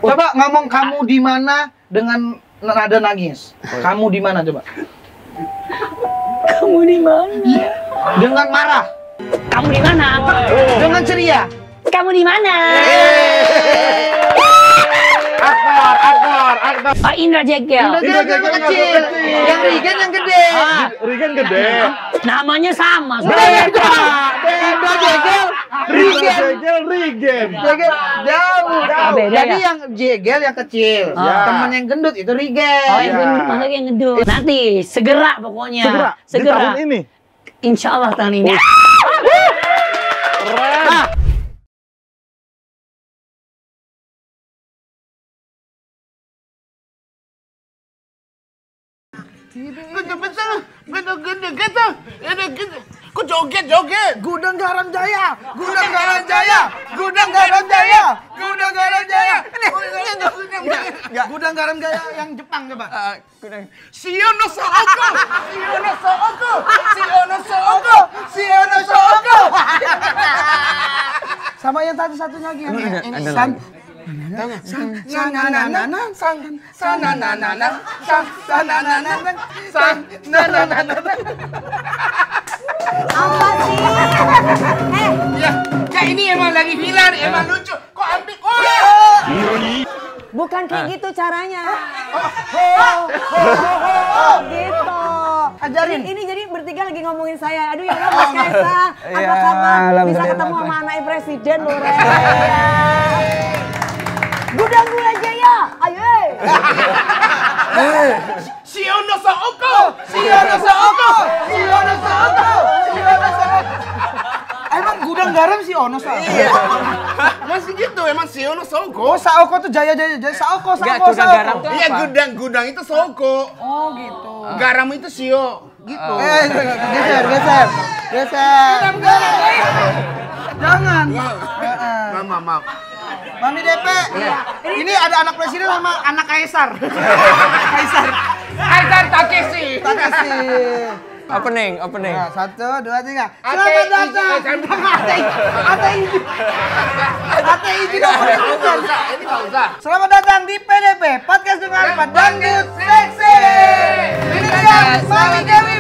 Coba ngomong kamu di mana dengan nada nangis. Kamu di mana coba? Kamu di mana? Dengan marah. Kamu di mana? Dengan ceria. Kamu di mana? Aktor. Oh, Indra Jegel. Indra Jegel kecil. Yang Regen yang gede. Regen gede. Namanya sama. Beda. Indra Jegel. Regen. Jegel jauh. Beda Jadi ya? yang Jegel yang kecil. Ya. Temen yang gendut itu Regen. Oh, yang gendut, maksudnya yang gendut. Nanti segera pokoknya. Di tahun ini. Insya Allah tahun ini. Keren. Kok joget? Gudang Garam Jaya. Ini Gudang Garam Jaya yang Jepang coba. Shiono Sooko. Sama yang satunya lagi. Ini Apa sih? ya ini emang lagi viral, emang lucu. Kok ambil Bukan kayak gitu caranya. Gitu. Ajarin. Ini jadi bertiga lagi ngomongin saya. Aduh ya Allah, Mas Kaisang. Apa kabar? Bisa ketemu sama anak presiden loh, Re. Gudang Gula Jaya. Ayo. Shiono Sooko. Emang gudang garam si Ono Sooko. Iya. Masih gitu, emang Shiono Sooko. Oh, Saoko tuh Jaya. Saoko. Iya, gudang itu Sooko. Oh, gitu. Garam itu Shio. Gitu. Geser. Jangan. Maaf. Mami DP. Ini ada anak presiden sama anak kaisar. Kaisar Takeshi. Opening. Nah, 1, 2, 3. Selamat datang. Ate izin Ini nggak usah. Selamat datang di PDP Podcast dengan Pedangdut Seksi. Ini dia Mami Dewi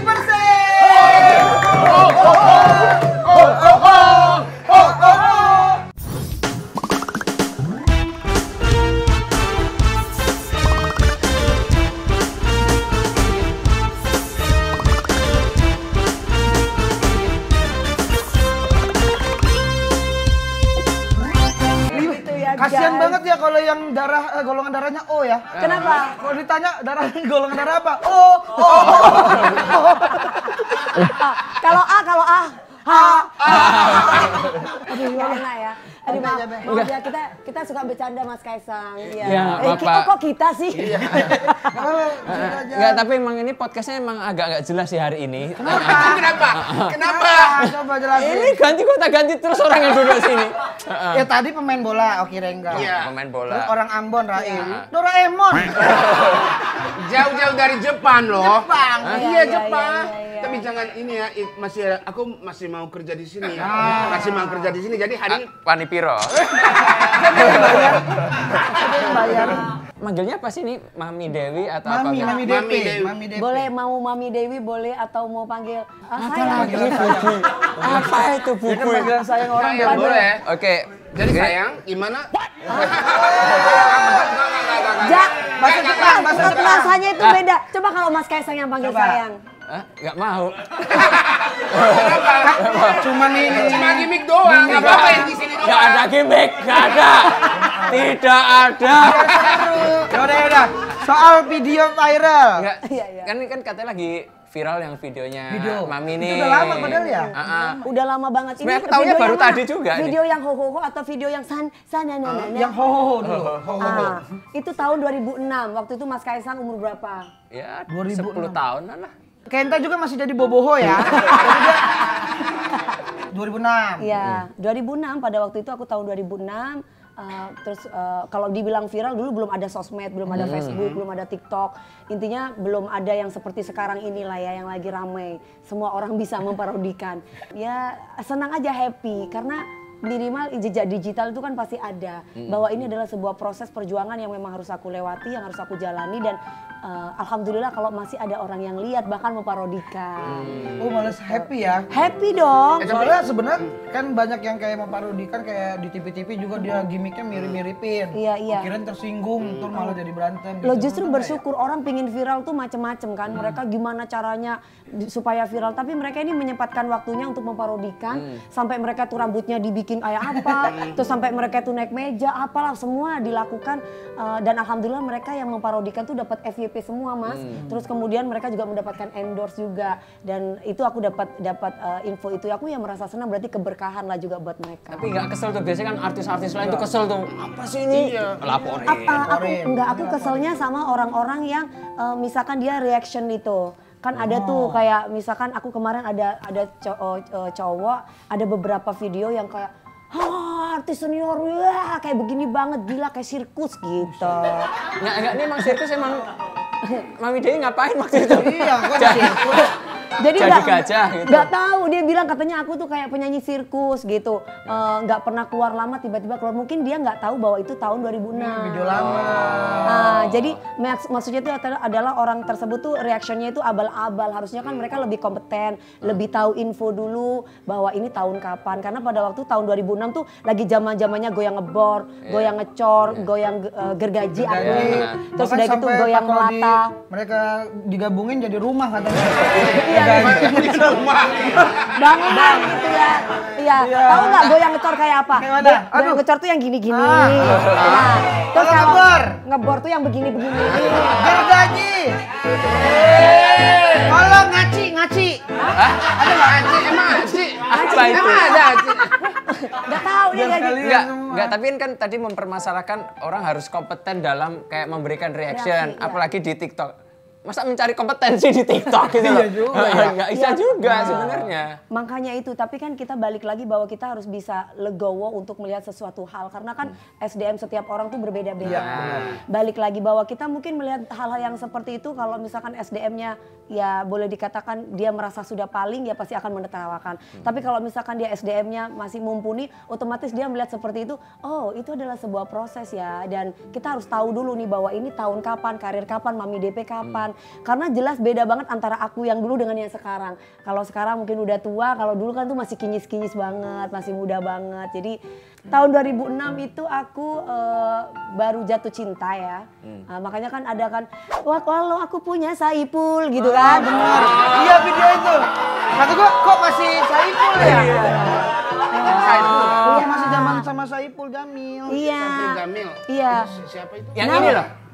Kasian banget ya kalau yang golongan darahnya O ya. Kenapa? Kalau ditanya golongan darah apa? O. Kalau A. Aduh, ya enak ya. Aduh, maaf ya, kita suka bercanda Mas Kaisang. Ya, Kok kita sih? Enggak, tapi emang ini podcastnya emang agak jelas sih hari ini. Kenapa? Coba jelasin. Ini ganti terus orang yang duduk sini. Ya tadi pemain bola Oki Rengga. Iya, pemain bola. Terus orang Ambon Rail. Doraemon. Jauh-jauh dari Jepang loh. Iya, Jepang. iya. Tapi jangan ini ya, aku masih mau kerja di sini ya. Masih mau kerja di sini. Jadi hari ini Panipiro. Bayar. Manggilnya apa sih ini? Mami Dewi atau Mami apa? Dewi. Boleh mau Mami Dewi boleh atau mau panggil Apa sayang. lagi? Apa itu Ini buku? panggilan sayang orang Sayang, biar boleh. Oke. Jadi sayang, gimana? Jak, Bahasa Jepang, bahasa Jepang. rasanya itu beda. Coba kalau Mas Kaisang yang panggil Coba. sayang. Hah? Nggak mau. Cuma Gimmick doang. Nggak apa-apa yang di sini doang. Nggak ada gimmick, nggak ada. Tidak ada. Yaudah. Soal video viral. Nggak, Iya. kan katanya lagi viral yang videonya Mami Itu nih. udah lama padahal ya. Udah lama banget ini. Sebenarnya aku taunya video baru yang mana? tadi juga nih. Video yang ho atau video yang sana. Yang ho dulu. Itu tahun 2006. Waktu itu Mas Kaisang umur berapa? Ya, 2006. 10 tahunan lah. Kenta juga masih jadi boboho ya. Jadi dia 2006. Iya, 2006 pada waktu itu aku tahun 2006. Terus kalau dibilang viral dulu belum ada sosmed, belum ada Facebook, belum ada TikTok. Intinya belum ada yang seperti sekarang inilah ya yang lagi ramai. Semua orang bisa memparodikan. Ya senang aja, happy karena minimal jejak digital itu kan pasti ada. Bahwa ini adalah sebuah proses perjuangan yang memang harus aku lewati, yang harus aku jalani dan alhamdulillah kalau masih ada orang yang lihat bahkan memparodikan. Oh malas happy ya? Happy dong. Soalnya sebenarnya kan banyak yang kayak memparodikan kayak di TV-TV juga dia gimmicknya mirip-miripin. Iya. Kirain tersinggung, terus malah jadi berantem. Lo gitu. justru bersyukur orang pingin viral tuh macem-macem kan. Mereka gimana caranya supaya viral. Tapi mereka ini menyempatkan waktunya untuk memparodikan. Sampai mereka tuh rambutnya dibikin kayak apa. Terus sampai mereka tuh naik meja, apalah semua dilakukan. Dan alhamdulillah mereka yang memparodikan tuh dapat FYP semua mas. Terus kemudian mereka juga mendapatkan endorse juga. Dan itu aku dapat info itu. Aku yang merasa senang berarti keberkahan lah juga buat mereka. Tapi nggak kesel tuh, biasanya kan artis-artis lain tuh kesel tuh. Apa sih ini? Laporin. Aku keselnya sama orang-orang yang misalkan dia reaction itu. Kan ada tuh kayak misalkan aku kemarin ada cowok, ada beberapa video yang kayak artis senior wah kayak begini banget gila kayak sirkus gitu. Enggak ini emang sirkus emang Mami Dewi ngapain waktu itu? Iya, kok sirkus. Jadi gajah gitu. Nggak tahu dia bilang katanya aku tuh kayak penyanyi sirkus gitu. Nggak pernah keluar lama tiba-tiba keluar. Mungkin dia nggak tahu bahwa itu tahun 2006. Video lama. Jadi maksudnya itu adalah orang tersebut tuh reactionnya itu abal-abal. Harusnya kan mereka lebih kompeten, lebih tahu info dulu bahwa ini tahun kapan. Karena pada waktu tahun 2006 tuh lagi zaman-zamannya goyang ngebor, goyang ngecor, goyang gergaji aku. Terus udah gitu goyang melata. Mereka digabungin jadi rumah katanya. Bangunan gitu ya. Iya. Tahu nggak goyang ngecor kayak apa? Goyang ngecor tuh yang gini-gini. Terus kalau ngebor tuh yang begini-begini. Gergaji. Kalau ngaci. Ada nggak ngaci? Emang ngaci? Apa itu? Emang ada ngaci? Nggak tahu dia ngaci. Enggak, tapi kan tadi mempermasalahkan orang harus kompeten dalam kayak memberikan reaction, apalagi di TikTok. Masa mencari kompetensi di TikTok gitu loh. Iya juga ya. Nggak bisa juga sebenarnya. Makanya itu, tapi kan kita balik lagi bahwa kita harus bisa legowo untuk melihat sesuatu hal. Karena kan SDM setiap orang tuh berbeda-beda. Balik lagi bahwa kita mungkin melihat hal-hal yang seperti itu kalau misalkan SDM-nya ya boleh dikatakan dia merasa sudah paling ya pasti akan menertawakan. Tapi kalau misalkan dia SDM-nya masih mumpuni, otomatis dia melihat seperti itu, oh itu adalah sebuah proses ya. Dan kita harus tahu dulu nih bahwa ini tahun kapan, karir kapan, Mami DP kapan. Karena jelas beda banget antara aku yang dulu dengan yang sekarang. Kalau sekarang mungkin udah tua, kalau dulu kan tuh masih kinyis-kinyis banget, masih muda banget. Jadi tahun 2006 itu aku baru jatuh cinta ya. Makanya kan ada kan, wah kalau aku punya Saipul gitu kan. Benar. Iya video itu. Kata gua kok masih Saipul ya? Saipul. Iya masih zaman sama Saipul Jamil. Iya. Saipul Jamil. Iya. Siapa itu? Yang ini loh.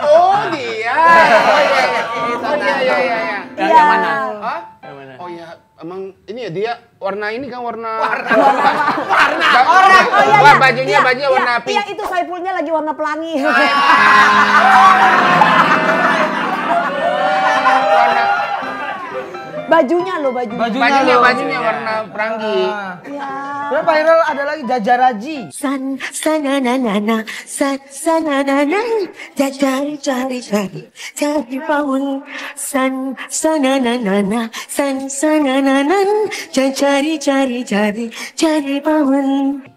Oh dia. Oh iya. Yang mana? Hah? Oh iya, emang ini ya dia warna ini kan warna. Oh iya. Bajunya warna pink. Iya itu Saipulnya lagi warna pelangi. Bajunya loh Bajunya warna perangi. Iya. Terus viral ada lagi Jajaraji. Sananana, sananana, cari bangun. Sananana, sananana, cari bangun.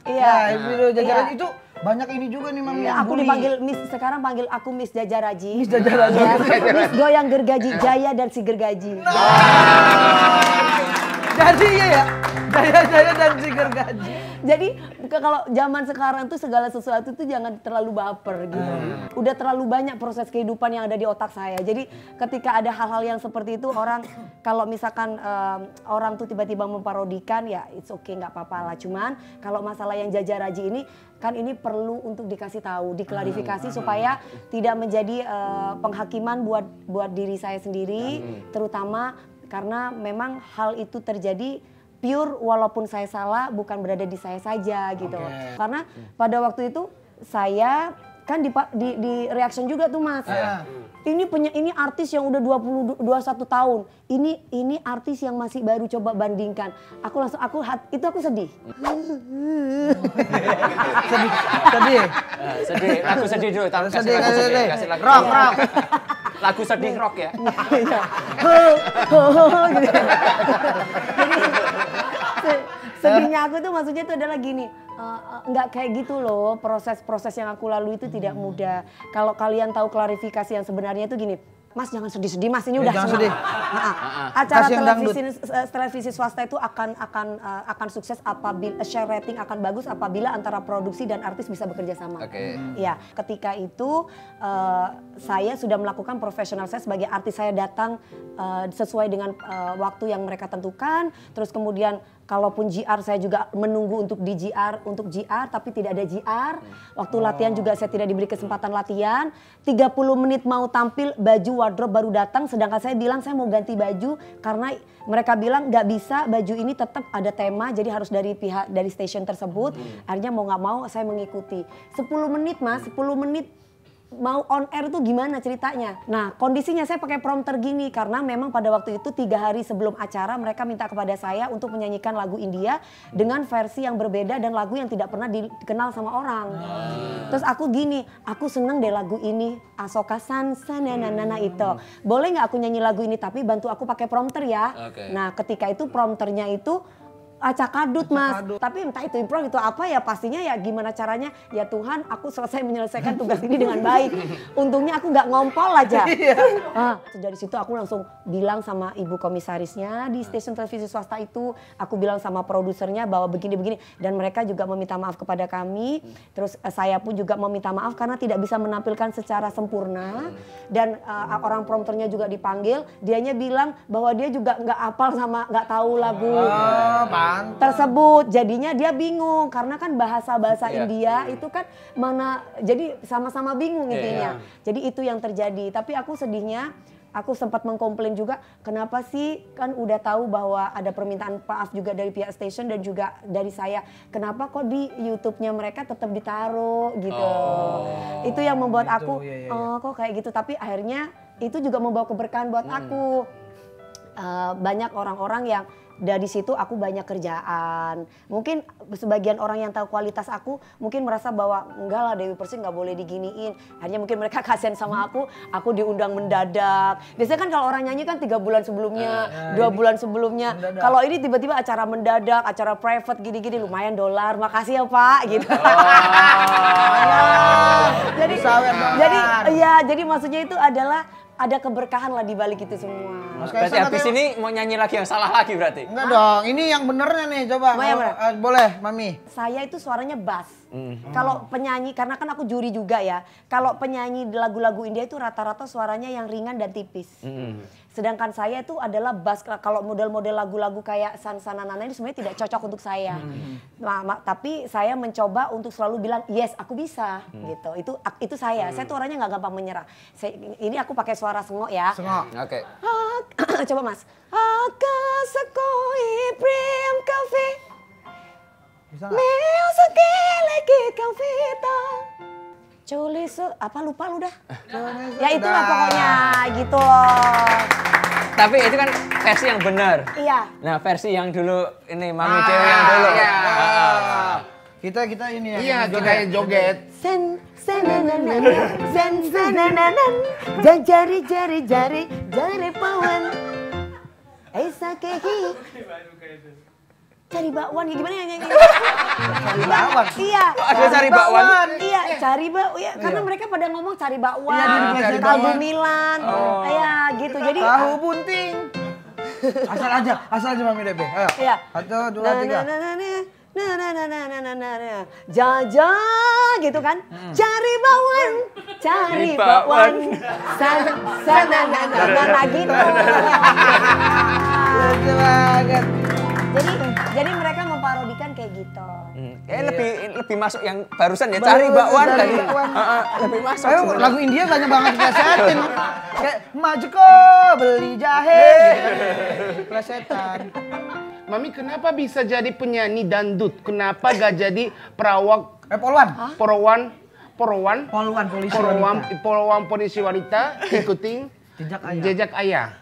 Iya, video Jajaraji itu banyak ini juga nih Mami. Aku dipanggil Miss, sekarang panggil aku Miss Jajaraji. Miss Jajaraji. Miss goyang gergaji, Jaya dan si gergaji. Jadi ya, Jaya dan si gergaji. Jadi kalau zaman sekarang tuh segala sesuatu tuh jangan terlalu baper gitu. Udah terlalu banyak proses kehidupan yang ada di otak saya. Jadi ketika ada hal-hal yang seperti itu orang kalau misalkan orang tuh tiba-tiba memparodikan ya it's okay nggak apa-apa lah. Cuman kalau masalah yang Jajaraji ini kan ini perlu untuk dikasih tahu, diklarifikasi supaya tidak menjadi penghakiman buat diri saya sendiri, terutama karena memang hal itu terjadi pure walaupun saya salah bukan berada di saya saja gitu. Karena pada waktu itu saya kan di reaction juga tuh Mas. Ini artis yang udah 21 tahun. Ini artis yang masih baru coba bandingkan. Aku sedih. Sedih. Sedih, lagu sedih dulu. Sedih. Kasih lagu. Rock. Lagu sedih rock ya. Jadi Sedihnya aku tuh maksudnya itu adalah gini, nggak kayak gitu loh, proses-proses yang aku lalui itu tidak mudah. Kalau kalian tahu klarifikasi yang sebenarnya itu gini, Mas jangan sedih-sedih Mas, ini udah jangan senang. sedih. Acara Kasih yang dangdut. televisi swasta itu akan sukses apabila share rating akan bagus apabila antara produksi dan artis bisa bekerja sama. Ya, ketika itu saya sudah melakukan profesional saya sebagai artis, saya datang sesuai dengan waktu yang mereka tentukan. Terus kemudian kalaupun GR saya juga menunggu untuk GR tapi tidak ada GR. Waktu latihan juga saya tidak diberi kesempatan latihan. 30 menit mau tampil, baju wardrobe baru datang, sedangkan saya bilang saya mau ganti baju karena mereka bilang nggak bisa, baju ini tetap ada tema jadi harus dari stasiun tersebut. Akhirnya mau nggak mau saya mengikuti. 10 menit Mas, 10 menit mau on air tuh gimana ceritanya. Nah kondisinya saya pakai prompter gini karena memang pada waktu itu 3 hari sebelum acara mereka minta kepada saya untuk menyanyikan lagu India dengan versi yang berbeda dan lagu yang tidak pernah dikenal sama orang. Terus aku gini, aku seneng deh lagu ini, Asoka San Sananana itu. Boleh nggak aku nyanyi lagu ini tapi bantu aku pakai prompter ya. Nah ketika itu prompternya itu acak kadut Mas, tapi entah itu improv itu apa ya, pastinya ya gimana caranya ya Tuhan aku selesai menyelesaikan tugas ini dengan baik. Untungnya aku nggak ngompol aja. Dari situ aku langsung bilang sama ibu komisarisnya di stasiun televisi swasta itu, aku bilang sama produsernya bahwa begini-begini dan mereka juga meminta maaf kepada kami. Terus saya pun juga meminta maaf karena tidak bisa menampilkan secara sempurna dan orang prompternya juga dipanggil, dianya bilang bahwa dia juga nggak hafal sama nggak tahu lagu tersebut, jadinya dia bingung karena kan bahasa India itu kan mana, jadi sama-sama bingung intinya. Jadi itu yang terjadi. Tapi aku sedihnya, aku sempat mengkomplain juga, kenapa sih kan udah tahu bahwa ada permintaan maaf juga dari pihak stasiun dan juga dari saya, kenapa kok di YouTube-nya mereka tetap ditaruh gitu. Itu yang membuat aku kok kayak gitu. Tapi akhirnya itu juga membawa keberkahan buat aku. Banyak orang-orang yang dari situ aku banyak kerjaan. Mungkin sebagian orang yang tahu kualitas aku mungkin merasa bahwa enggak lah Dewi Persik nggak boleh diginiin. Akhirnya mungkin mereka kasihan sama aku diundang mendadak. Biasanya kan kalau orang nyanyi kan 3 bulan sebelumnya, 2 bulan sebelumnya. Kalau ini tiba-tiba acara mendadak, acara private gini-gini lumayan $, makasih ya Pak gitu. Jadi maksudnya itu adalah ada keberkahan lah di balik itu semua. Berarti habis ini mau nyanyi lagi yang salah lagi berarti? Enggak dong, ini yang benernya nih coba. Boleh Mami. Saya itu suaranya bass. Kalau penyanyi, karena kan aku juri juga ya. Kalau penyanyi lagu-lagu India itu rata-rata suaranya yang ringan dan tipis. Sedangkan saya itu adalah bass. Kalau model-model lagu-lagu kayak San Sananana ini sebenarnya tidak cocok untuk saya. Tapi saya mencoba untuk selalu bilang yes aku bisa gitu. Itu saya. Saya tuh orangnya nggak gampang menyerah. Ini aku pakai suara sengok ya. Sengok. Oke. Coba Mas. Akasakoi Prem Cafe. Bisa nggak? Apa lupa lu dah. Ya itulah pokoknya gitu loh. Tapi itu kan versi yang benar. Iya. Nah versi yang dulu ini Mami Dewi yang dulu. Kita ini ya. Iya, kita yang joget. Sen jari pawan. Kehi. Cari bakwan ya gimana ya nyanyi? Cari bakwan. Iya. Ada cari bakwan. Iya, cari bakwan. Ya, karena mereka pada ngomong cari bakwan. Iya, kaldu Milan. Iya, gitu. Jadi tahu bunting. Asal aja Mami Debe. Ayo. Iya. 1, 2, 3. Jaja gitu kan. Cari bakwan. Cari bakwan. Sana gitu. Lucu banget. Jadi mereka memparodikan kayak gitu. Lebih masuk yang barusan ya, cari bakwan tadi. Lebih masuk. Ayo, lagu India banyak banget plesetin. Kayak maju kok beli jahe gitu. Plesetan. Mami kenapa bisa jadi penyanyi dangdut? Kenapa gak jadi perawak poluan polisi wanita ikutin jejak ayah?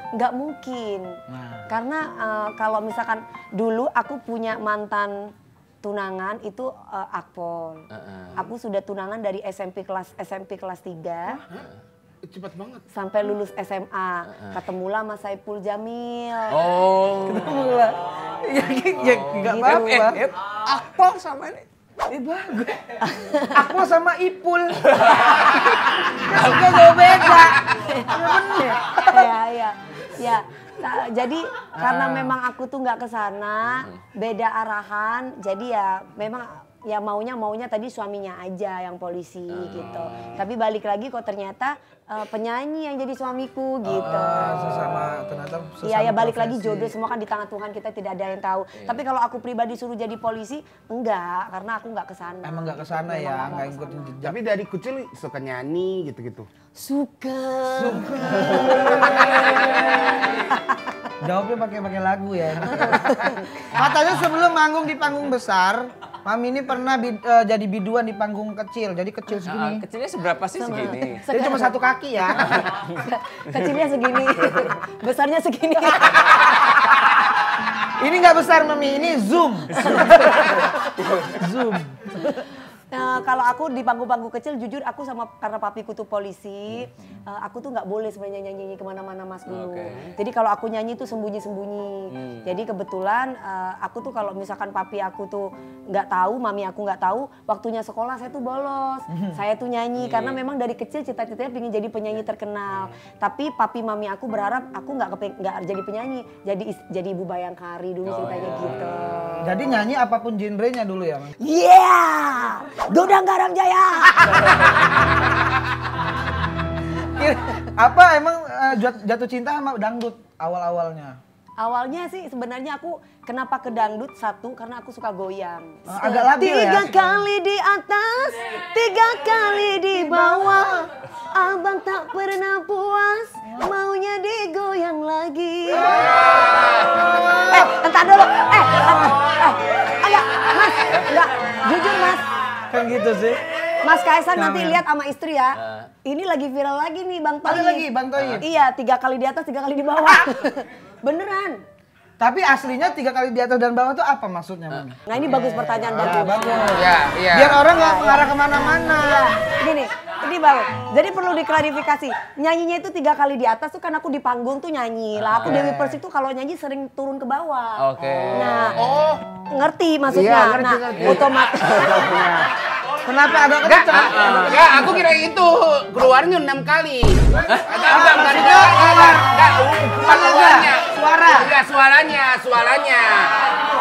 Nggak mungkin. Karena kalau misalkan dulu aku punya mantan tunangan itu Akpol. Aku sudah tunangan dari SMP kelas 3. Cepat banget. Sampai lulus SMA, ketemulah sama Saipul Jamil. Oh. Ketemulah. Ya enggak Gitu. apa-apa. Akpol sama ini. Bagus. Aku sama Ipul. Kan juga jauh beda. Ya. Jadi karena memang aku tuh nggak ke sana, beda arahan. Jadi ya memang ya maunya tadi suaminya aja yang polisi gitu. Tapi balik lagi kok ternyata penyanyi yang jadi suamiku gitu. Sesama ternyata sesama. Iya ya balik profesi. lagi jodoh semua kan di tangan Tuhan, kita tidak ada yang tahu. Tapi kalau aku pribadi suruh jadi polisi enggak, karena aku nggak ke sana. Emang nggak ke sana ya, nggak ngikutin jejak. Tapi dari kecil suka nyanyi gitu-gitu. Suka. Jawabnya pakai lagu ya. Katanya sebelum manggung di panggung besar, Mami ini pernah jadi biduan di panggung kecil. Jadi kecil segini. Kecilnya seberapa sih segini? Jadi cuma satu kaki ya. Kecilnya segini, besarnya segini. Ini nggak besar Mami, ini zoom. Zoom. Kalau aku di panggung-panggung kecil jujur aku sama karena papiku tuh polisi, aku tuh nggak boleh sebenarnya nyanyi kemana-mana Mas dulu. Jadi kalau aku nyanyi tuh sembunyi-sembunyi. Jadi kebetulan aku tuh kalau misalkan papi aku tuh nggak tahu, mami aku nggak tahu, waktunya sekolah saya tuh bolos. Saya tuh nyanyi karena memang dari kecil cita-citanya pengen jadi penyanyi terkenal. Tapi papi mami aku berharap aku nggak jadi penyanyi, jadi ibu bayangkari dulu ceritanya gitu. Jadi nyanyi apapun genrenya dulu ya, Mang? Yeah! Dodang Garam Jaya! Apa emang jatuh cinta sama dangdut awal-awalnya? Awalnya sih sebenarnya aku kenapa ke dangdut satu karena aku suka goyang. Agak labil ya? 3 kali di atas, 3 kali di bawah. Abang tak pernah puas, maunya digoyang lagi. Entar dulu. Enggak, jujur Mas. Kan gitu sih. Mas Kaisang nanti lihat sama istri ya. Ini lagi viral lagi nih Bang Toyib. Ada lagi Bang Toyib? Iya, 3 kali di atas, 3 kali di bawah. Beneran. Tapi aslinya 3 kali di atas dan bawah tuh apa maksudnya, Mami? Nah ini bagus pertanyaan bagus. Bagus. Iya. Biar orang nggak mengarah kemana-mana. Gini, ini bagus. Jadi perlu diklarifikasi. Nyanyinya itu 3 kali di atas tuh kan aku di panggung tuh nyanyi. Lah aku Dewi Persik tuh kalau nyanyi sering turun ke bawah. Oke. Nah, ngerti maksudnya. Iya, ngerti. Otomatis. Kenapa agak kencang? Enggak, aku kira itu keluarnya 6 kali. Enggak, Suara. Enggak, suaranya.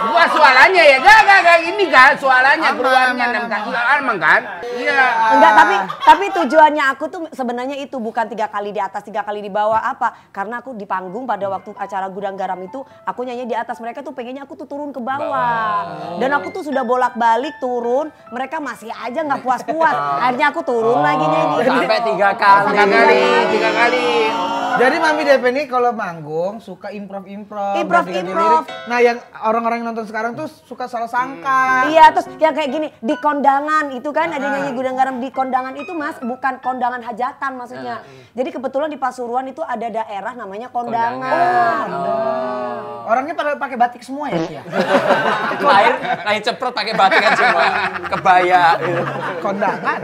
Gua suaranya ya, enggak ini kan suaranya keluarnya 6 kali. Aman kan? Iya. Enggak, tapi tujuannya aku tuh sebenarnya itu bukan 3 kali di atas, 3 kali di bawah apa? Karena aku di panggung pada waktu acara Gudang Garam itu aku nyanyi di atas, mereka tuh pengennya aku tuh turun ke bawah. Dan aku tuh sudah bolak-balik turun, mereka masih aja nggak puas-puas. Akhirnya aku turun lagi nyanyi. Sampai 3 kali. 3 kali. Jadi Mami Depe ini kalau manggung suka improv. ganti-ganti lirik. Nah yang orang-orang yang nonton sekarang tuh suka salah sangka. Iya, terus yang kayak gini, di kondangan itu kan ada nyanyi Gudang Garam di kondangan itu Mas, bukan kondangan hajatan maksudnya. Jadi kebetulan di Pasuruan itu ada daerah namanya kondangan. Orangnya pada pakai batik semua ya? Lahir ceprot pakai batik kan semua. Kebaya. Kondangan.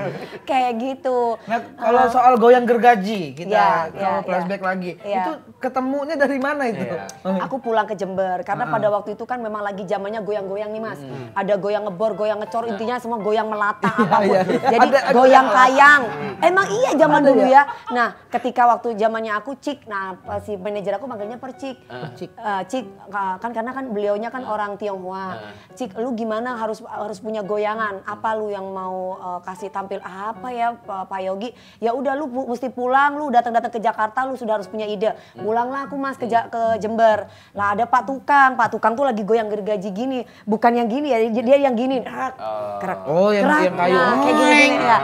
Kayak gitu. Nah kalau soal goyang gergaji kita Iya, flashback lagi. Iya. Itu ketemunya dari mana itu? Aku pulang ke Jember karena pada waktu itu kan memang lagi zamannya goyang-goyang nih Mas. Ada goyang ngebor, goyang ngecor, intinya semua goyang melata apapun. iya. Jadi Ada goyang kayang. Emang iya zaman Ada dulu ya? ya. Nah, ketika waktu zamannya aku Cik, nah si manajer aku manggilnya Percik. Cik kan karena kan beliaunya kan orang Tionghoa. Cik, lu gimana harus punya goyangan? Apa lu yang mau kasih tampil apa ya Pak Yogi? Ya udah lu mesti pulang, lu datang ke Jakarta lu sudah harus punya ide. Pulanglah aku Mas ke Jember. Lah ada Pak Tukang tuh lagi goyang gergaji gini, bukan yang gini ya, dia yang gini. Kerak. Oh yang kayu. Nah, kayak gini ya.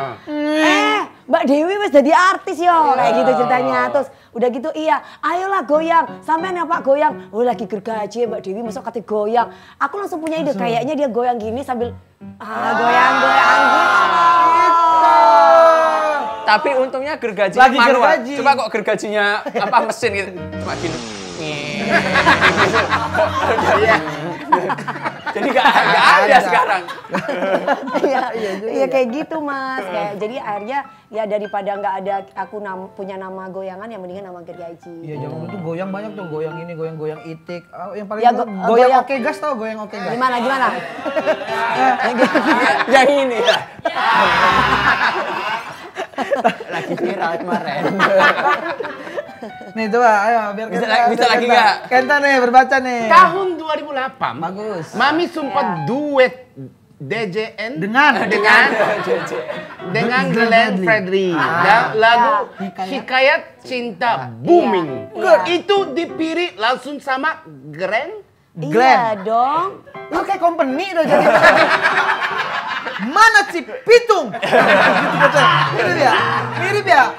Mbak Dewi wes jadi artis yo, kayak gitu ceritanya. Terus udah gitu iya, ayolah goyang. Sampean ya Pak goyang. Oh lagi gergaji Mbak Dewi masuk kate goyang. Aku langsung punya ide, kayaknya dia goyang gini sambil goyang gitu. Tapi untungnya gergajinya Lagi manual. gergaji. Coba kok gergajinya apa mesin gitu. Cuma gini. Jadi nggak ada sekarang. Iya kayak gitu Mas. Kayak jadi akhirnya ya daripada nggak ada aku punya nama goyangan yang mendingan nama gergaji. Iya zaman itu goyang banyak tuh, goyang ini, goyang itik. Yang paling Ya, goyang Oke Gas tau, goyang Oke Gas. Gimana? Yang ini ya. Lagi viral kemarin. Nih coba, ayo biar bisa lagi nggak? Kenta nih berbaca nih. Tahun 2008. Bagus. Mami sempat duet DJN Dengan Glenn Fredly dan lagu Hikayat Cinta booming. Itu dipilih langsung sama Glenn. Iya dong. Lu kayak company udah jadi. Mana si Pitung? Mirip ya?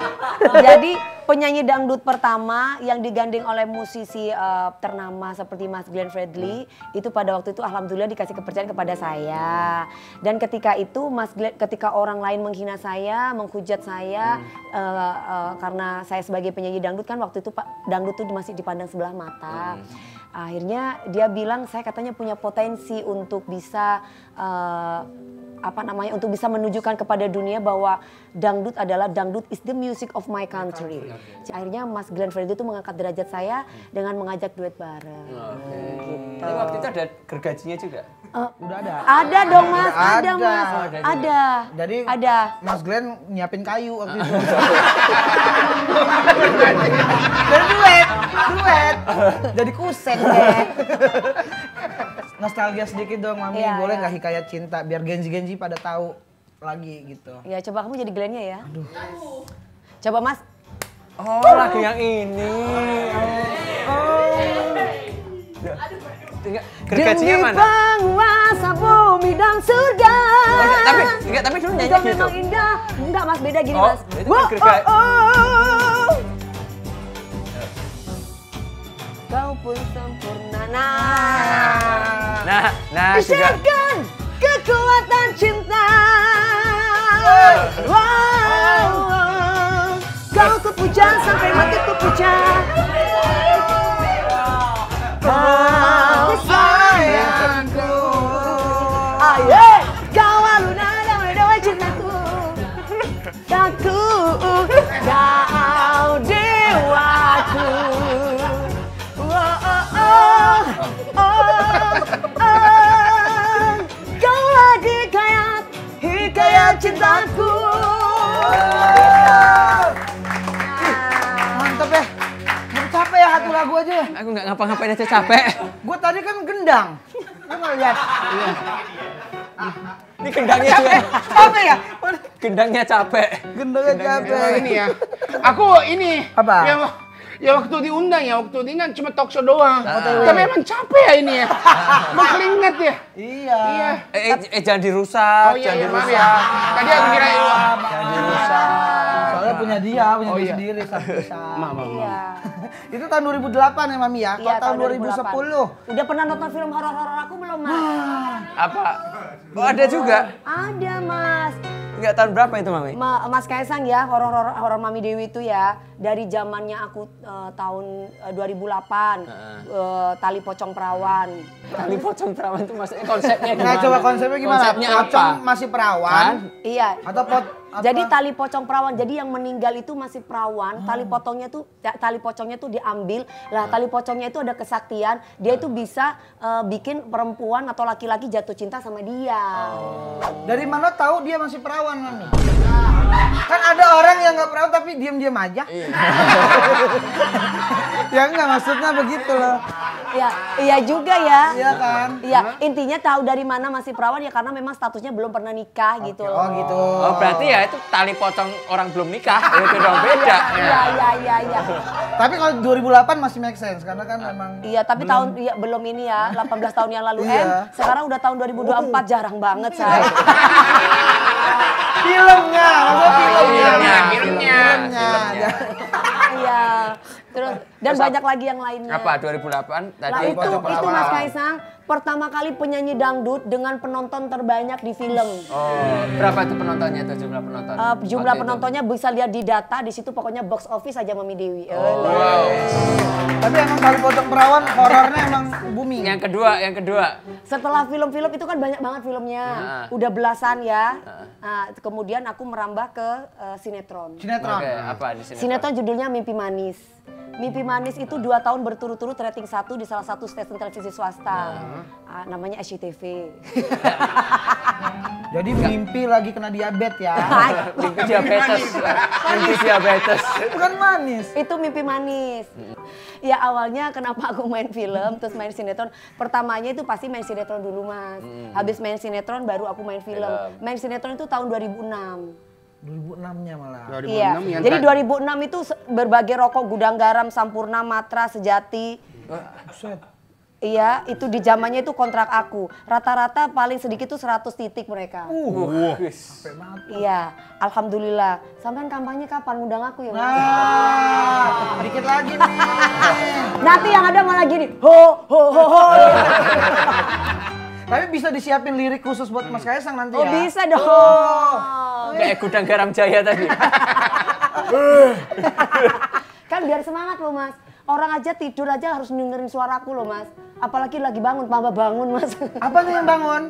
Jadi penyanyi dangdut pertama yang digandeng oleh musisi ternama seperti Mas Glenn Fredly itu pada waktu itu alhamdulillah dikasih kepercayaan kepada saya. Dan ketika itu Mas Glenn, ketika orang lain menghina saya, menghujat saya karena saya sebagai penyanyi dangdut kan waktu itu dangdut itu masih dipandang sebelah mata. Akhirnya dia bilang saya katanya punya potensi untuk bisa untuk bisa menunjukkan kepada dunia bahwa dangdut is the music of my country. Akhirnya Mas Glenn Fredly itu mengangkat derajat saya dengan mengajak duet bareng. Gitu. Tapi waktu itu ada gergajinya juga? Udah ada. Ada dong Mas, ada Mas. Ada. Jadi ada. Mas Glenn nyiapin kayu waktu itu. Dan duet. Jadi kuset deh. Nostalgia sedikit dong Mami, boleh nggak Hikayat Cinta biar Genji pada tahu lagi gitu. Ya coba kamu jadi Glenn-nya ya. Aduh. Coba Mas. Oh lagu yang ini. Gergajinya mana? Demi penguasa bumi dan surga. Tapi dulu nyanyi gitu. Memang indah. Enggak Mas, beda gini Mas. Itu kan gergaji. Kau pun sempurna. Nah juga. Isyaratkan kekuatan cinta. Wow. Kau kupuja sampai mati kupuja. Kau sayangku. Ayo, kau aluna dawa cintaku. Aku, kau dewaku. Kau lagi hikayat cintaku. Mantep ya. Capek ya satu lagu aja. Aku nggak ngapa-ngapain aja capek. Gue tadi kan gendang. Lu nggak lihat? Ini gendangnya juga. Capek ya? Gendangnya capek. Gendangnya capek. Ini ya. Aku ini. Apa? Ya waktu diundang ya, waktu ini kan cuma talk show doang. Tapi emang capek ya ini ya. Mau keringet ya. Iya. Jangan dirusak. Oh iya, maaf ya. Tadi aku kira Jangan dirusak. Soalnya punya dia sendiri. Maaf. Iya. Itu tahun 2008 ya Mami ya? Iya, tahun 2010. 2008. Udah pernah nonton film horor-horor aku belum Mas? Apa? Oh ada juga? Ada Mas. Enggak tahun berapa itu Mami? Mas Kaisang ya, horor Mami Dewi itu ya. Dari zamannya aku tahun 2008, Tali Pocong Perawan. Tali Pocong Perawan itu maksudnya konsepnya gimana? Nah coba konsepnya gimana? Konsepnya Pocong apa? masih perawan? Iya. Atau Jadi tali pocong perawan. Jadi yang meninggal itu masih perawan. Tali pocongnya tuh diambil. Lah tali pocongnya itu ada kesaktian. Dia itu bisa bikin perempuan atau laki-laki jatuh cinta sama dia. Dari mana tahu dia masih perawan Mami? Kan ada orang yang nggak perawan tapi diam-diam aja. Ya enggak maksudnya begitu loh. Iya juga ya. Iya kan? Iya, intinya tahu dari mana masih perawan ya karena memang statusnya belum pernah nikah gitu loh. Oh gitu. Oh berarti ya itu tali pocong orang belum nikah. Itu dong beda. Iya. Tapi kalau 2008 masih make sense karena kan memang. Iya, tapi belum ini ya, 18 tahun yang lalu Iya. sekarang udah tahun 2024 jarang banget saya. Filmnya. Filmnya. Iya. Terus Dan banyak lagi yang lainnya. Apa 2008 tadi? Nah itu Mas Kaisang pertama kali penyanyi dangdut dengan penonton terbanyak di film. Oh, berapa tuh penontonnya tuh jumlah penonton? Jumlah penontonnya bisa lihat di data di situ pokoknya box office aja Mami Dewi. Wow. Tapi emang Kali Pocong Perawan horornya emang booming. Yang kedua. Setelah film-film itu kan banyak banget filmnya. Udah belasan ya. Nah, kemudian aku merambah ke sinetron. Sinetron. Oke, apa di sinetron? Sinetron judulnya Mimpi Manis. Mimpi Manis itu 2 tahun berturut-turut rating 1 di salah satu stasiun televisi swasta. Namanya SCTV. Jadi mimpi lagi kena diabetes ya. Mimpi diabetes. Bukan manis. Itu Mimpi Manis. Ya awalnya kenapa aku main film terus main sinetron. Pertamanya itu pasti main sinetron dulu Mas. Habis main sinetron baru aku main film. Main sinetron itu tahun 2006. 2006-nya malah. 2006 Iya. yang Jadi 2006 itu berbagai rokok Gudang Garam, Sampurna, Matra, Sejati. Iya, itu di zamannya itu kontrak aku. Rata-rata paling sedikit tuh 100 titik mereka. Iya, alhamdulillah. Sampai kampanye kapan ngundang aku ya, Mas? Nah, dikit lagi nih. Nanti yang ada malah gini, ho. Tapi bisa disiapin lirik khusus buat Mas Kaisang nanti ya? Oh bisa dong. Kayak Gudang Garam Jaya tadi. Kan biar semangat loh Mas. Orang aja tidur aja harus dengerin suaraku loh Mas. Apalagi lagi bangun, tambah bangun Mas. Apa nih yang bangun?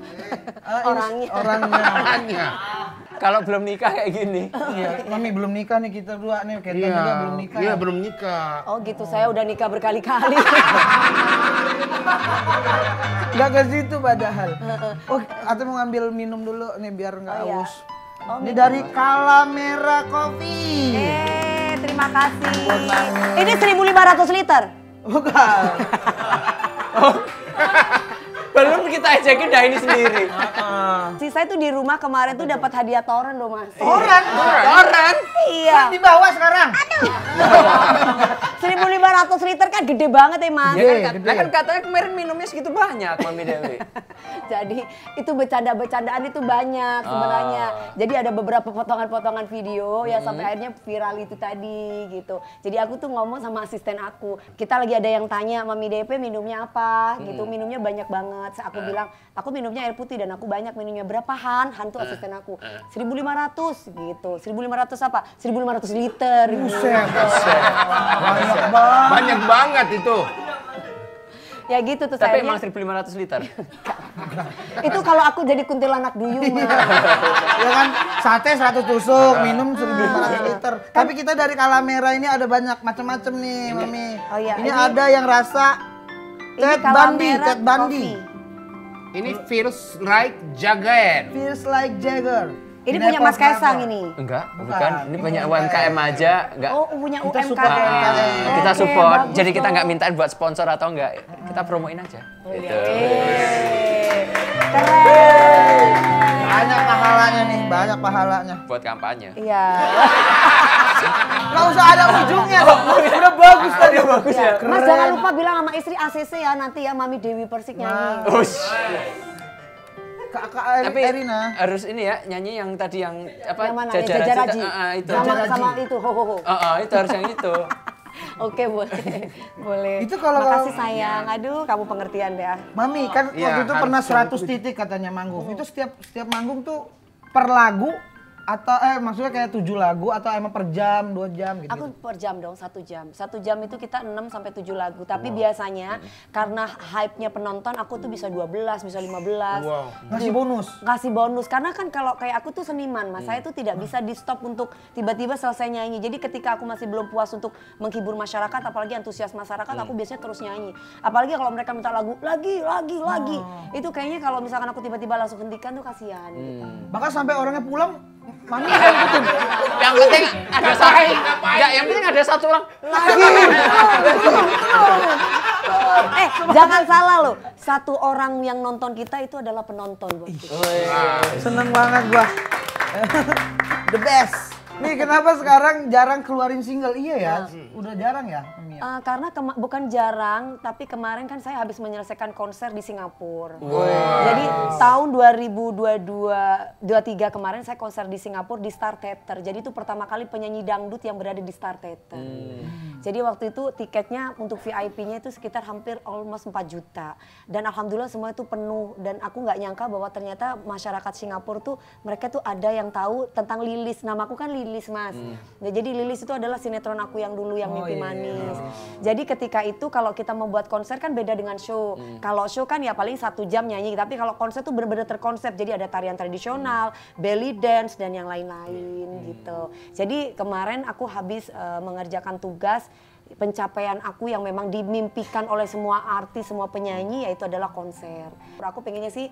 Orangnya. Kalau belum nikah kayak gini. Iya, Mami belum nikah nih kita berdua nih. Ketan juga belum nikah. Iya, belum nikah. Oh gitu, saya udah nikah berkali-kali. Gak ke situ padahal. Oh, atau mau ngambil minum dulu nih biar nggak haus. Ini dari Kalamera Coffee. Terima kasih. Ini 1.500 liter. Bukan. Belum kita ajakin dah ini sendiri. Saya tuh di rumah kemarin tuh dapat hadiah toren loh Mas. Toren? Iya. Di bawah sekarang. 1.500 liter kan gede banget ya Mas. Kan katanya kemarin minumnya segitu banyak Mami Dewi. Jadi itu bercanda-bercandaan itu banyak sebenarnya. Jadi ada beberapa potongan-potongan video yang sampai akhirnya viral itu tadi gitu. Jadi aku tuh ngomong sama asisten aku. Kita lagi ada yang tanya Mami DP minumnya apa gitu. Minumnya banyak banget. Aku bilang aku minumnya air putih dan aku banyak minumnya. Berapa Han? Han tuh asisten aku. 1.500 gitu. 1.500 apa? 1.500 liter. Buset. Banyak banget itu. Ya gitu tuh Tapi saya. emang 1.500 liter. Itu kalau aku jadi kuntilanak duyung Mas. Ya kan sate 100 tusuk, minum 1.500 liter. Tapi kita dari Kalamera ini ada banyak macam-macam nih, Mami. Oh iya, ini ada yang rasa Ted Bundy. Ini feels like Jagger. Feels like Jagger. Ini punya Mas Kaisang ini. Enggak, bukan. Ini punya UMKM aja, enggak. Oh, punya Kita UMKM. support UMKM. Kita Oke, support. bagus Jadi kita dong. nggak mintain buat sponsor atau enggak. Kita promoin aja. Gitu. Keren. Banyak pahalanya nih, banyak pahalanya. Buat kampanye. Iya. Nggak usah ada ujungnya dong. Udah bagus tadi. Bagus ya. Mas jangan lupa bilang sama istri ACC ya nanti ya Mami Dewi Persik nyanyi. Kak Tapi Erina. harus ini ya, nyanyi yang tadi yang apa? Yang mana? Jajaraji. Jajaraji. Itu. Sama itu ho. Itu harus yang itu. Oke boleh. Boleh. Itu kalau- Makasih sayang. Aduh kamu pengertian deh. Mami kan Iya, waktu itu harus pernah 100 100 titik katanya manggung. Itu setiap manggung tuh per lagu atau maksudnya kayak 7 lagu atau emang per jam, 2 jam gitu. Aku per jam dong, 1 jam. 1 jam itu kita 6 sampai 7 lagu. Tapi biasanya karena hype-nya penonton aku tuh bisa 12, bisa 15. Wow. Ngasih bonus. Ngasih bonus karena kan kalau kayak aku tuh seniman Mas, saya tuh tidak bisa di stop untuk tiba-tiba selesai nyanyi. Jadi ketika aku masih belum puas untuk menghibur masyarakat, apalagi antusias masyarakat, aku biasanya terus nyanyi. Apalagi kalau mereka minta lagu lagi. Itu kayaknya kalau misalkan aku tiba-tiba langsung hentikan tuh kasihan. Gitu. Bahkan sampai orangnya pulang, Mami yang ikutin. Yang penting ada satu. Enggak, yang penting ada satu orang. Jangan salah loh. Satu orang yang nonton kita itu adalah penonton buat kita. Seneng banget gua. The best. Nih kenapa sekarang jarang keluarin single? Iya ya, udah jarang ya Mami ya? Karena bukan jarang, tapi kemarin kan saya habis menyelesaikan konser di Singapura. Jadi tahun 2022-23 kemarin saya konser di Singapura di Star Theater. Jadi itu pertama kali penyanyi dangdut yang berada di Star Theater. Jadi waktu itu tiketnya untuk VIP-nya itu sekitar hampir almost 4 juta. Dan alhamdulillah semua itu penuh. Dan aku nggak nyangka bahwa ternyata masyarakat Singapura tuh mereka tuh ada yang tahu tentang Lilis. Namaku kan Lilis, Mas. Nah, jadi Lilis itu adalah sinetron aku yang dulu yang Mimpi Manis. Jadi ketika itu kalau kita membuat konser kan beda dengan show. Kalau show kan ya paling 1 jam nyanyi. Tapi kalau konser tuh benar-benar terkonsep. Jadi ada tarian tradisional, belly dance dan yang lain-lain gitu. Jadi kemarin aku habis mengerjakan tugas pencapaian aku yang memang dimimpikan oleh semua artis, semua penyanyi, yaitu adalah konser. Aku pengennya sih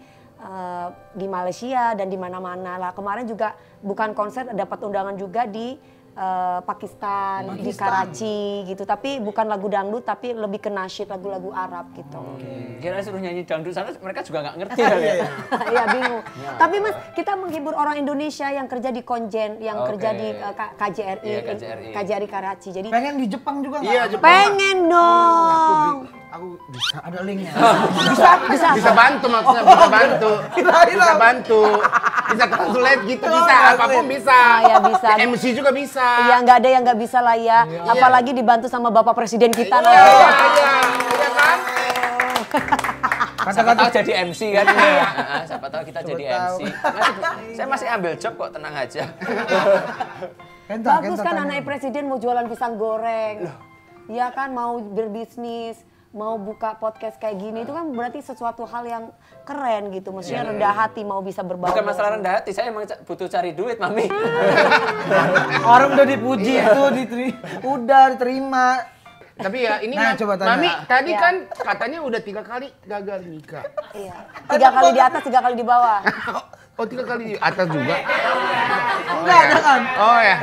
di Malaysia dan di mana-mana lah. Kemarin juga bukan konser, dapat undangan juga di Pakistan, di Karachi gitu. Tapi bukan lagu dangdut, tapi lebih ke nasyid, lagu-lagu Arab gitu. Kira suruh nyanyi dangdut sana, mereka juga nggak ngerti kali ya. Iya bingung. Tapi Mas, kita menghibur orang Indonesia yang kerja di Konjen, yang kerja di KJRI, KJRI Karachi. Jadi pengen di Jepang juga nggak? Iya, Jepang. Pengen dong. Aku bisa, ada linknya. Bisa bantu maksudnya, bisa bantu. Bisa bantu. Bisa translate gitu, bisa. Apapun bisa. Ya bisa. MC juga bisa. Iya, nggak ada yang nggak bisa lah ya. Apalagi dibantu sama Bapak Presiden kita. Iya kan? Siapa tahu jadi MC kan? Siapa tahu kita jadi MC. Saya masih ambil job kok, tenang aja. Bagus kan anak presiden mau jualan pisang goreng. Iya kan, mau berbisnis, mau buka podcast kayak gini, itu kan berarti sesuatu hal yang keren gitu. Maksudnya rendah hati, mau bisa berbau. Bukan masalah rendah hati, saya emang butuh cari duit, Mami. Orang udah dipuji itu, udah diterima. Tapi ya ini coba tanya. Mami tadi kan katanya udah 3 kali gagal nikah. Iya. 3 kali di atas, 3 kali di bawah. Oh 3 kali di atas juga? Enggak, jangan. Oh ya.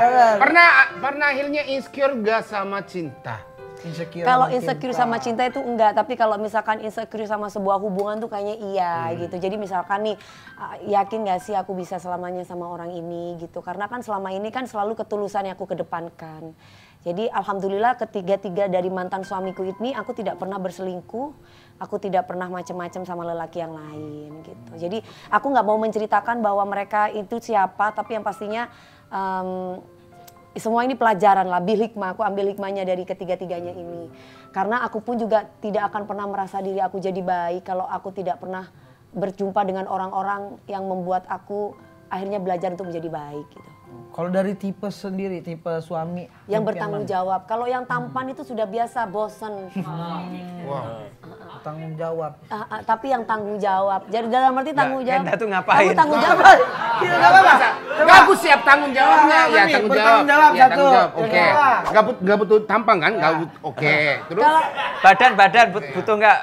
Pernah akhirnya insecure gak sama cinta? Kalau insecure sama cinta itu enggak, tapi kalau misalkan insecure sama sebuah hubungan tuh kayaknya iya gitu. Jadi misalkan nih, yakin gak sih aku bisa selamanya sama orang ini gitu. Karena kan selama ini kan selalu ketulusan yang aku kedepankan. Jadi alhamdulillah ketiga-tiga dari mantan suamiku ini aku tidak pernah berselingkuh. Aku tidak pernah macam-macam sama lelaki yang lain gitu. Jadi aku nggak mau menceritakan bahwa mereka itu siapa, tapi yang pastinya semua ini pelajaran lah, bil hikmah. Aku ambil hikmahnya dari ketiga-tiganya ini. Karena aku pun juga tidak akan pernah merasa diri aku jadi baik kalau aku tidak pernah berjumpa dengan orang-orang yang membuat aku akhirnya belajar untuk menjadi baik gitu. Kalau dari tipe sendiri, tipe suami yang bertanggung jawab. Kalau yang tampan itu sudah biasa, bosen. Tanggung jawab. Tapi yang tanggung jawab. Jadi dalam arti tanggung jawab. Kenta tuh ngapain? Kamu tanggung jawab. Tidak apa-apa. Enggak, aku siap tanggung jawabnya. Ya tanggung jawab. Ya tanggung jawab. Oke. Enggak butuh tampang kan? Enggak butuh. Oke. Terus Badan butuh enggak?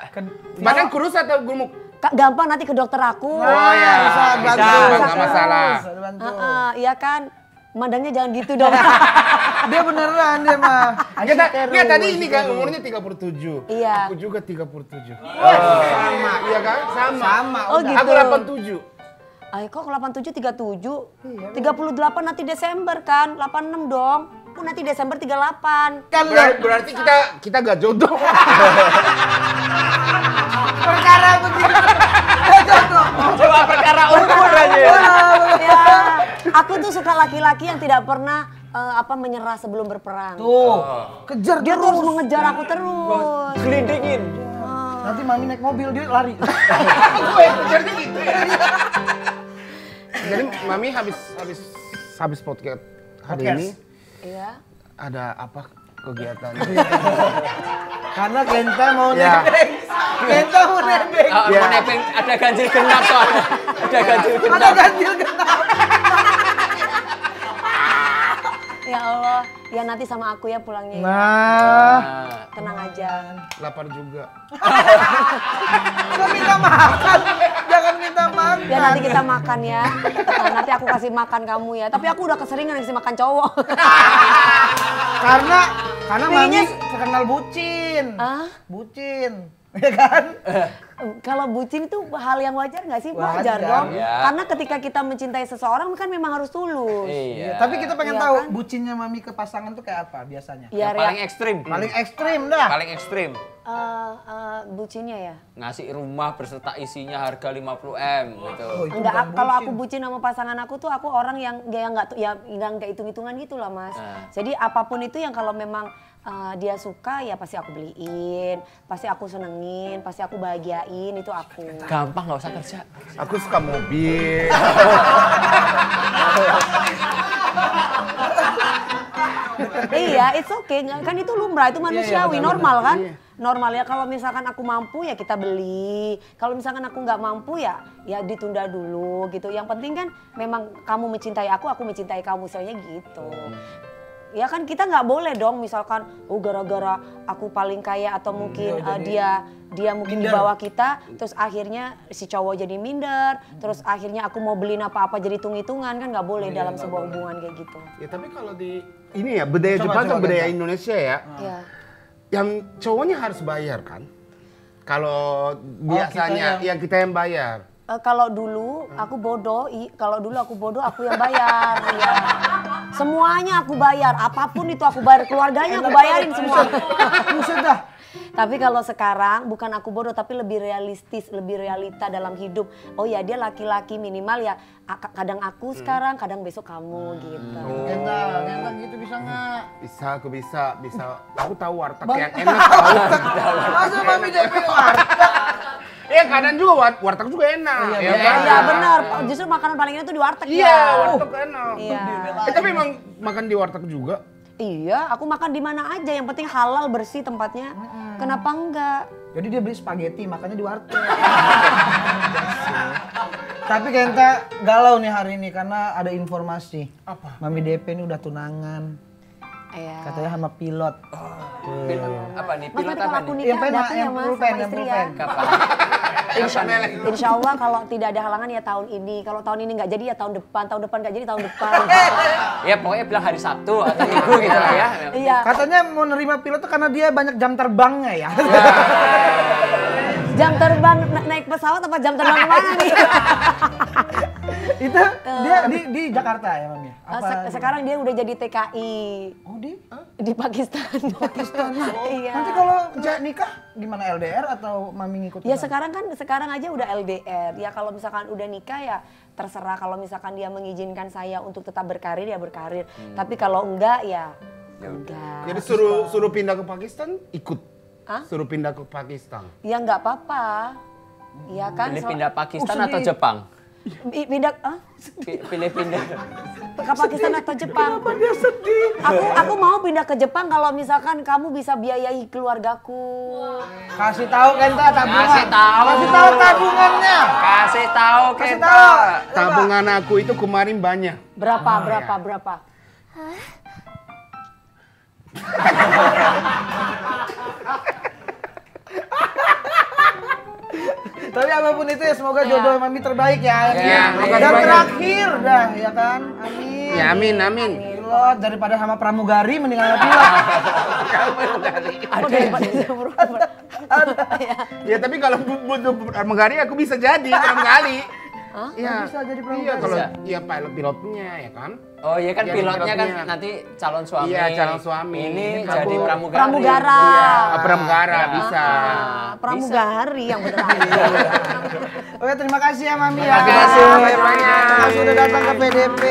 badan kurus atau gemuk? Gampang nanti ke dokter aku. Oh ya, bisa. Enggak masalah. Iya kan? Mandangnya jangan gitu dong. Dia beneran dia mah. Ya tadi ini kan umurnya 37. Iya. Aku juga 37. Sama, iya kan? Sama. Oh gitu. Aku 87. Ay, kok 87 37? 38 nanti Desember kan? 86 dong. Oh, nanti Desember 38. Kan berarti kita gak jodoh. Perkara begitu. Coba perkara umur aja. Ya, aku tuh suka laki-laki yang tidak pernah menyerah sebelum berperang. Tuh, kejar Dia terus mengejar aku terus. Gelindingin. Nanti mami naik mobil dia lari. Gue kejarnya gitu ya. Jadi mami habis podcast hari ini. Iya. Ada apa kegiatan? Karena Kenta mau nebeng. Kenta mau nebeng. Mau nebeng ada ganjil genap soalnya. Ada ganjil genap. Ada ganjil genap. Ya Allah, ya nanti sama aku ya pulangnya. Ya. Nah, Tenang aja. Lapar juga. jangan minta makan. Jangan minta makan. Ya nanti kita makan ya. Nanti aku kasih makan kamu ya. Tapi aku udah keseringan kasih makan cowok. Karena mami Pengennya- terkenal bucin. Hah? Bucin. Ya kan? Kalau bucin itu hal yang wajar nggak sih? Wajar Wajar. dong. Ya. Karena ketika kita mencintai seseorang kan memang harus tulus. Iya. Tapi kita pengen Iya tahu kan? bucinnya Mami ke pasangan tuh kayak apa biasanya? Ya, Yang paling ekstrim. Paling ekstrim dah. Paling ekstrim. bucinnya ya. Ngasih rumah berserta isinya harga 50M gitu. Oh, itu Enggak, bukan kalau bucin. aku bucin sama pasangan aku tuh aku orang yang nggak hitung-hitungan gitu lah Mas. Jadi apapun itu yang kalau memang dia suka ya pasti aku beliin, pasti aku senengin, pasti aku bahagiain, itu aku. Gampang nggak usah kerja. Aku suka mobil. Iya, it's okay, kan itu lumrah, itu manusiawi, benar, normal benar. kan? Normal ya, kalau misalkan aku mampu ya kita beli, kalau misalkan aku nggak mampu ya ditunda dulu gitu. Yang penting kan memang kamu mencintai aku mencintai kamu, misalnya gitu. Ya kan kita nggak boleh dong misalkan gara-gara aku paling kaya atau mungkin dia mungkin di bawah kita, terus akhirnya si cowok jadi minder, terus akhirnya aku mau beliin apa-apa jadi hitung-hitungan, kan nggak boleh dalam sebuah hubungan kayak gitu. Ya tapi kalau di ini ya budaya Jepang atau budaya Indonesia ya, Iya. yang cowoknya harus bayar kan? Kalau biasanya yang kita yang bayar. Kalau dulu aku bodoh, aku yang bayar. Ya. Semuanya aku bayar, apapun itu aku bayar, keluarganya aku bayarin semua. Buset dah. Tapi kalau sekarang bukan aku bodoh, tapi lebih realistis, lebih realita dalam hidup. Oh ya dia laki-laki minimal ya, kadang aku sekarang, kadang besok kamu gitu. Genta gitu bisa nggak? Bisa, aku bisa. Aku tahu warteg yang enak tahu. Masa Mami DP warteg? Iya kadang juga warteg juga enak. Iya, kan? Iya benar, justru makanan paling enak tuh di warteg Iya, ya. warteg enak. Iya. Tapi emang makan di warteg juga. Iya, aku makan di mana aja, yang penting halal bersih tempatnya. Kenapa enggak? Jadi dia beli spaghetti, makanya di warteg. Tapi Genta galau nih hari ini karena ada informasi. Apa? Mami DP ini udah tunangan. Iya. Katanya sama pilot. Apa nih? Mas Pilot nanti apa kalau aku nih? nikah Yang datang ya Mas pulpen, sama yang istri ya. pulpen. Kapan? Insya Allah kalau tidak ada halangan ya tahun ini. Kalau tahun ini nggak jadi ya tahun depan nggak jadi tahun depan. Ya pokoknya bilang hari Sabtu atau Minggu gitu lah ya. Iya. Katanya mau nerima pilot tuh karena dia banyak jam terbangnya ya. Jam terbang naik pesawat apa jam terbang mana nih? Itu dia di Jakarta ya Mami? Sekarang dia udah jadi TKI Oh di Pakistan. Pakistan. Iya. Nanti kalau nikah gimana LDR atau Mami ngikut? Ya sekarang aja udah LDR. Ya kalau misalkan udah nikah ya terserah, kalau misalkan dia mengizinkan saya untuk tetap berkarir ya berkarir. Tapi kalau enggak ya enggak. Jadi suruh pindah ke Pakistan ikut. Hah? Suruh pindah ke Pakistan. Ya enggak apa-apa. Iya kan? Pilih pindah Pakistan sedih. atau Jepang? Pindah Pilih pindah. ke Pakistan atau Jepang? Kenapa dia sedih? Aku mau pindah ke Jepang kalau misalkan kamu bisa biayai keluargaku. Kasih tahu Genta tabungan. Kasih tahu. Kasih tahu tabungannya. Kasih tahu Kasih kita. tahu. Tabungan aku itu kemarin banyak. Berapa? Tapi apapun itu ya semoga jodoh Mami terbaik ya. Iya, Dan terakhir dah ya kan. Amin. Ya amin. Pilot daripada sama pramugari mendingan sama pilot. Oh, daripada Ya tapi kalau butuh pramugari aku bisa jadi pramugari. Iya. Bisa jadi Iya pramugari. kalau ya pilotnya ya kan. Oh iya kan Jadi pilotnya kan pilotnya. nanti calon suami. Iya, calon suami. Ini Ini jadi pramugari. Pramugara. Pramugara bisa. Pramugari yang bener. Oke, terima kasih ya Mami ya. Terima kasih banyak. Terima kasih udah datang ke PDP.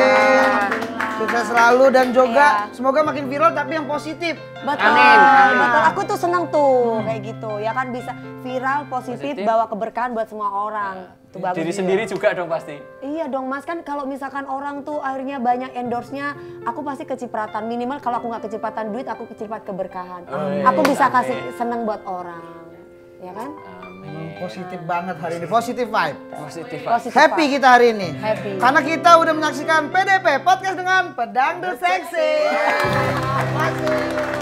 Sukses selalu dan juga semoga makin viral tapi yang positif. Betul. Amin. Betul. Aku tuh seneng tuh kayak gitu. Ya kan bisa viral, positif, bawa keberkahan buat semua orang. Tuh bagus. Diri juga. sendiri juga dong pasti. Iya dong Mas, kan kalau misalkan orang tuh akhirnya banyak endorse-nya, aku pasti kecipratan. Minimal kalau aku nggak kecipratan duit, aku keciprat keberkahan. Aku bisa kasih seneng buat orang. Ya kan? Positif banget hari ini. Positif vibe. Positif. Positif, Happy Pak. kita hari ini. Happy. Karena kita udah menyaksikan PDP Podcast dengan Pedangdut Seksi. Terima kasih.